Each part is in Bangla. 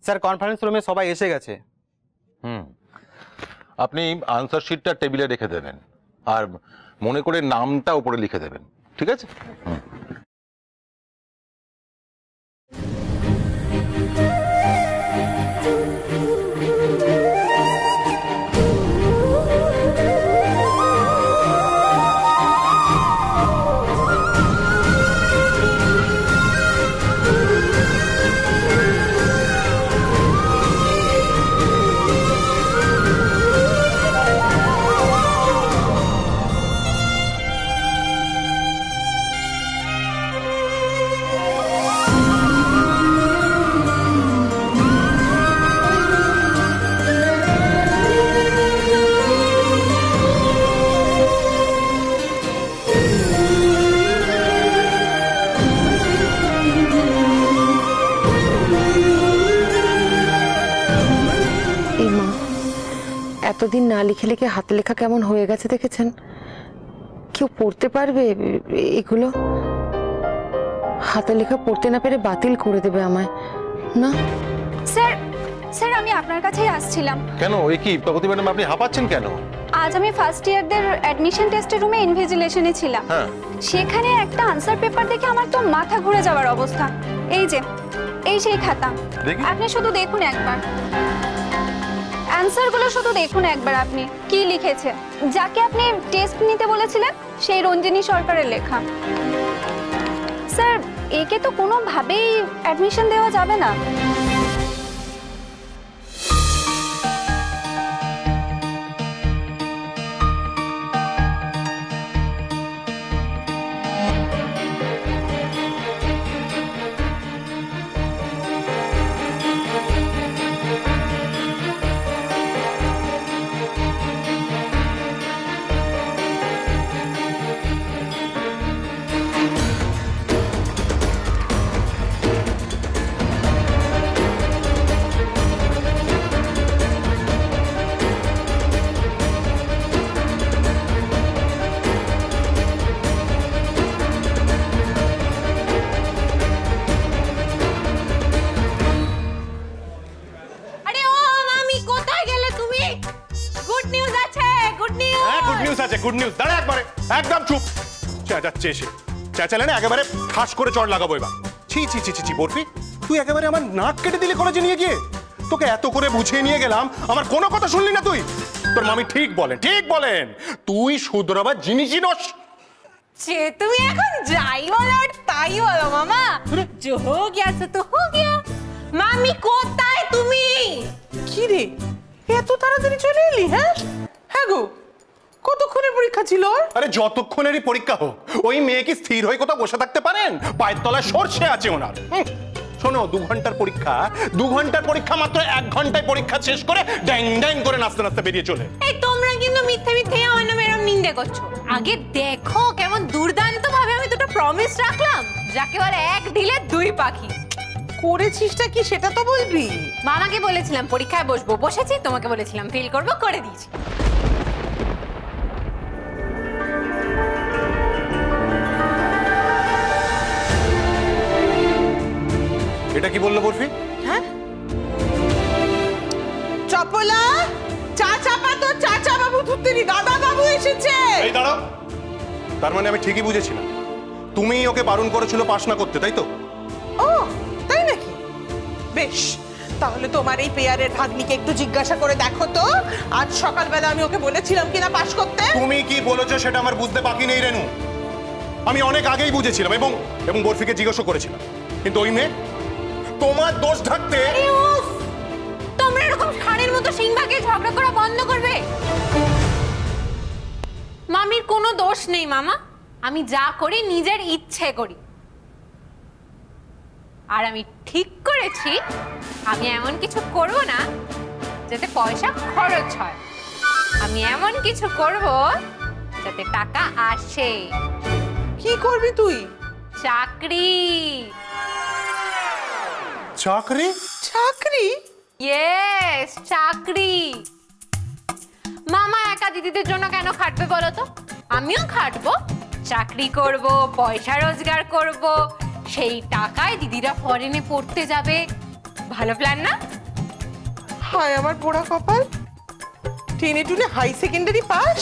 স্যার কনফারেন্স রুমে সবাই এসে গেছে। আপনি আনসার শিটটা টেবিলে রেখে দেবেন আর মনে করে নামটা উপরে লিখে দেবেন, ঠিক আছে? এতদিন না লিখে লিখে হাতে লেখা কেমন হয়ে গেছে দেখেছেন? কেউ পড়তে পারবে এগুলো? হাতে লেখা পড়তে না পেরে বাতিল করে দেবে আমায় না? স্যার স্যার আমি আপনার কাছেই আসছিলাম। কেন? এই কি প্রগতি ম্যাডাম, আপনি হাঁপাচ্ছেন কেন? আজ আমি ফার্স্ট ইয়ারদের অ্যাডমিশন টেস্টের রুমে ইনভিজিলেশনে ছিলাম। সেখানে একটা আনসার পেপার দেখে আমার তো মাথা ঘুরে যাওয়ার অবস্থা। এই যে এই সেই খাতা, আপনি শুধু দেখুন একবার অ্যান্সারগুলো, শুধু দেখুন একবার আপনি কি লিখেছে। যাকে আপনি টেস্ট নিতে বলেছিলেন সেই রঞ্জিনী সরকারের লেখা। স্যার একে তো কোনোভাবেই অ্যাডমিশন দেওয়া যাবে না। Good news. দাঁড়া একবারে, একদম চুপ। চেঁচাচ্ছে এসে, চেঁচালে না একেবারে ঠাস করে চড় লাগাবো এবার। ছি ছি ছি ছি বরফি, তুই একেবারে আমার নাক কেটে দিলি কলেজে নিয়ে গিয়ে। তোকে এত করে বুঝিয়ে নিয়ে গেলাম, আমার কোনো কথা শুনলি না তুই। তোর মামি ঠিক বলেন, ঠিক বলেন, তুই শুধরাবার জিনিসই নস। যে তুমি এখন যাই বলো আর তাই বলো মামা, जो हो गया सो तो हो गया। মামি কোথায় তুমি? কি রে, এত তাড়াতাড়ি চলে এলি? হ্যাঁ গো, কতক্ষণের পরীক্ষা ছিল? আরে যতক্ষণেরই পরীক্ষা হোক, ওই মেয়ে কি স্থির হয়ে কোথাও বসে থাকতে পারেন? পায়ের তলায় সরষে আছে ওনার। শোনো, 2 ঘন্টার পরীক্ষা, 2 ঘন্টার পরীক্ষা মাত্র 1 ঘন্টায় পরীক্ষা শেষ করে ড্যাং ড্যাং করে নাচতে নাচতে বেরিয়ে চলে। এই তোমরা কিন্তু মিথ্যে মিথ্যে আমার নামে এরকম নিন্দে করছো। আগে দেখো কেমন দুর্দান্ত ভাবে আমি দুটো প্রমিস রাখলাম, যাকে বলে 1 ঢিলে 2 পাখি। করেছিসটা কি সেটা তো বলবি। মামাকে বলেছিলাম পরীক্ষায় বসবো, বসেছি। তোমাকে বলেছিলাম ফেল করবো, করে দিয়েছি। এটা কি বললো বরফি? চপলা, চা চাপা তো চাচা বাবু ধুত্তেরি দাদা বাবু এসেছে। এই দাঁড়াও, তার মানে আমি ঠিকই বুঝেছিলাম, তুমি ওকে বারণ করেছিল পাস না করতে, তাই তো? ও তাই নাকি? বেশ, তাহলে তোমার এই পেয়ারের ভাগ্নিকে একটু জিজ্ঞাসা করে দেখো তো, আজ সকালবেলা আমি ওকে বলেছিলাম কিনা পাস করতে। তুমি কি বলেছো সেটা আমার বুঝতে বাকি নেই রেনু। আমি অনেক আগেই বুঝেছিলাম এবং এবং বরফিকে জিজ্ঞাসা করেছিলাম, কিন্তু ওই মেয়ে তোমার দোষ ঢাকতে। তোমরা এরকম ষাঁড়ের মতো সিংহাকে ঝগড়া করা বন্ধ করবে। মামির কোনো দোষ নেই মামা, আমি যা করি নিজের ইচ্ছে করি। আর আমি ঠিক করেছি আমি এমন কিছু করব না যাতে পয়সা খরচ হয়। আমি এমন কিছু করব যাতে টাকা আসে। কি করবি তুই? চাকরি। চাকরি? চাকরি? ইয়েস, চাকরি। মামা একা দিদিদের জন্য কেন খাটবে বলো তো? আমিও খাটবো, চাকরি করব, পয়সা রোজগার করব, সেই টাকায় দিদিরা ফরেনে পড়তে যাবে, ভালো প্ল্যান না? হায় আমার পোড়া কপাল, টেনে টুনে হাই সেকেন্ডারি পাস,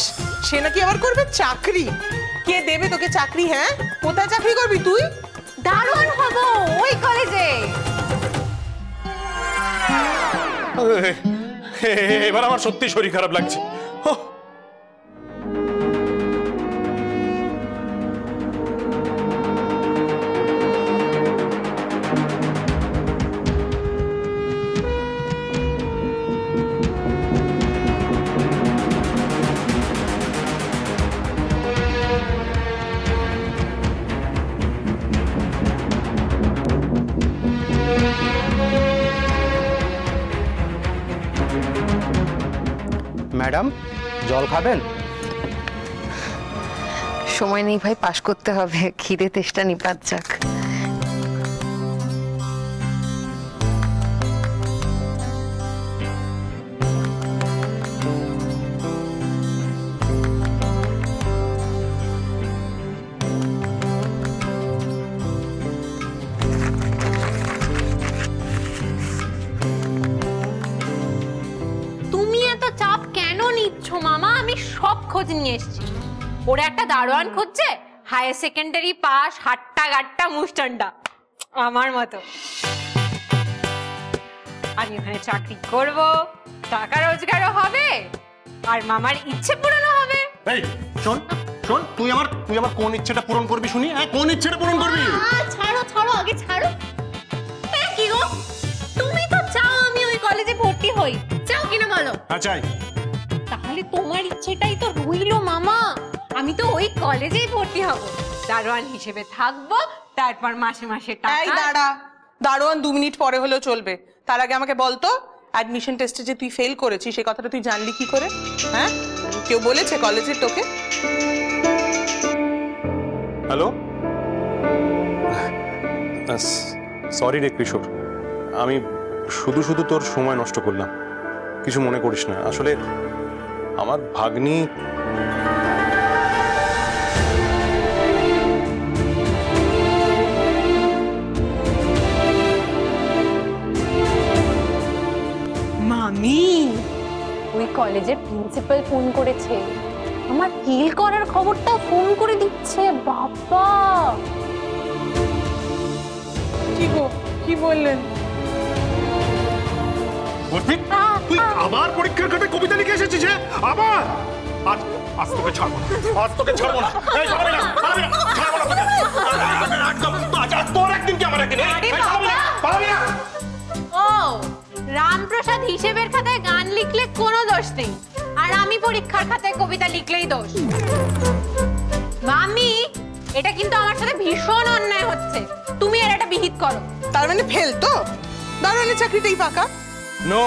সে নাকি আবার করবে চাকরি। কে দেবে তোকে চাকরি? হ্যাঁ, কোথায় চাকরি করবি তুই? দারুণ হবো ওই কলেজে। এবার আমার সত্যি শরীর খারাপ লাগছে। ম্যাডাম জল খাবেন? সময় নেই ভাই, পাশ করতে হবে, খিদে তেষ্টা নিপাত যাক। তুমি এত চাপ কেন নিচ্ছ মামা? আমি সব খোঁজ নিয়ে এসেছি। ওরা একটা দারোয়ান খুঁজছে, হায়ার সেকেন্ডারি পাস, হাট্টা গাট্টা মুস্টান্ডা আমার মতো। আমি ওখানে চাকরি করব, টাকা রোজগারও হবে, আর মামার ইচ্ছে পূরণ হবে। এই শোন শোন, তুই আমার কোন ইচ্ছেটা পূরণ করবি শুনি? হ্যাঁ, কোন ইচ্ছেটা পূরণ করবি? ছাড়ো ছাড়ো, আগে ছাড়ো। কি গো, তুমি তো চাও আমি ওই কলেজে ভর্তি হই, চাও কিনা বলো? হ্যাঁ চাই। তাহলে তোমার ইচ্ছেটাই তো রইলো মামা, আমি তো ওই কলেজেই ভর্তি হব, দারোয়ান হিসেবে থাকবো, তারপর মাসে মাসে এই টাকা। দাঁড়া, দারোয়ান 2 মিনিট পরে হলেও চলবে। তার আগে আমাকে বলতো, অ্যাডমিশন টেস্টে যে তুই ফেল করেছিস সে কথাটা তুই জানলি কি করে? হ্যাঁ, কেউ বলেছে কলেজে তোকে? হ্যালো, সরি রে কিশোর, আমি শুধু শুধু তোর সময় নষ্ট করলাম, কিছু মনে করিস না। আসলে আমার ভাগ্নি মামি, ওই কলেজের প্রিন্সিপাল ফোন করেছে, আমার ফেল করার খবরটা ফোন করে দিচ্ছে। বাবা, কি গো, কি বললেন? তুই আবার পরীক্ষার খাতায় কবিতা লিখে এসেছিস? আবার? আজ তোকে ছাড়বো না, আজ তোকে ছাড়বো না। এই ছাড়বি না, ছাড়বি না, ছাড়বো না তোকে। একদম আজ তোর একদিন কি আমার একদিন? এই ছাড়বি না, পারবি না। ও রামপ্রসাদ হিসেবের খাতায় গান লিখলে কোনো দোষ নেই, আর আমি পরীক্ষার খাতায় কবিতা লিখলেই দোষ। মামি, এটা কিন্তু আমার সাথে ভীষণ অন্যায় হচ্ছে, তুমি এর একটা বিহিত করো। তার মানে ফেল তো? দারোয়ানের চাকরিটাই পাকা? নো,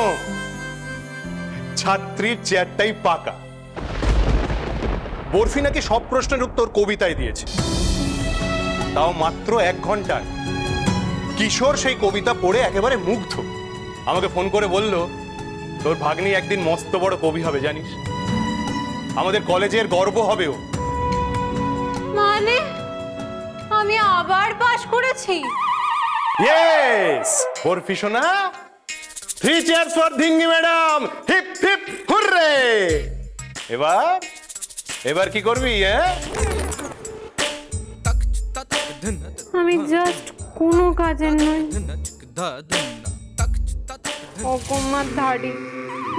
ছাত্রীর চেয়ারটাই পাকা। বরফি নাকি সব প্রশ্নের উত্তর কবিতায় দিয়েছে, তাও মাত্র 1 ঘন্টায়। কিশোর সেই কবিতা পড়ে একেবারে মুগ্ধ, আমাকে ফোন করে বলল, তোর ভাগ্নি একদিন মস্ত বড় কবি হবে জানিস, আমাদের কলেজের গর্ব হবে ও। মানে আমি আবার পাশ করেছি? ইয়েস বরফি সোনা, 3 চেয়ারস ফর ধিঙ্গি ম্যাডাম, হিপ হিপ হুররে। এবার কি করবি? আমি জাস্ট কোনো কাজের নই, অকম্মার ধাড়ি,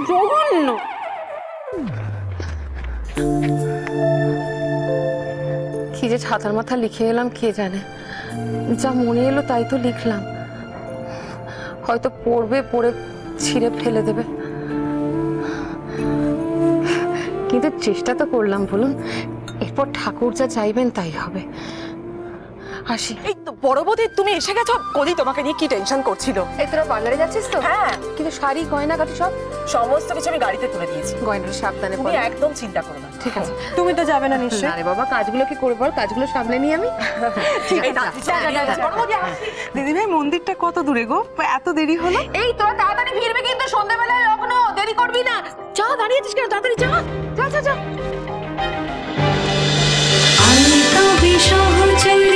জঘন্য। কি যে ছাতার মাথা লিখে এলাম কে জানে, যা মনে এলো তাই তো লিখলাম। হয়তো পড়বে, পড়ে ছিঁড়ে ফেলে দেবে, কিন্তু চেষ্টা তো করলাম বলুন। এরপর ঠাকুর যা চাইবেন তাই হবে। আসি। এই তো বড় বৌদি, তুমি এসে গেছো। কলি তোমাকে নিয়ে কি টেনশন করছিল। এই তোরা পার্লারে যাচ্ছিস তো? হ্যাঁ, কিন্তু শাড়ি গয়না গাটি সব সমস্ত কিছু আমি গাড়িতে তুলে দিয়েছি। গয়নার সাবধানে তুমি পরো। একদম চিন্তা করো না। ঠিক আছে। তুমি তো যাবে না নিশ্চয়ই? না রে বাবা, কাজগুলো কি করে বল, কাজগুলো সামলে নিই আমি। ঠিক আছে, দিদি ভাই মন্দিরটা কত দূরে গো? এত দেরি হলো। এই তোরা তাড়াতাড়ি ফিরবে কিন্তু, সন্ধ্যাবেলায় লগ্ন, দেরি করবি না। যা, দাঁড়িয়ে আছিস কেন? তাড়াতাড়ি যা যা যা যা। আমি তো বিসহচরী।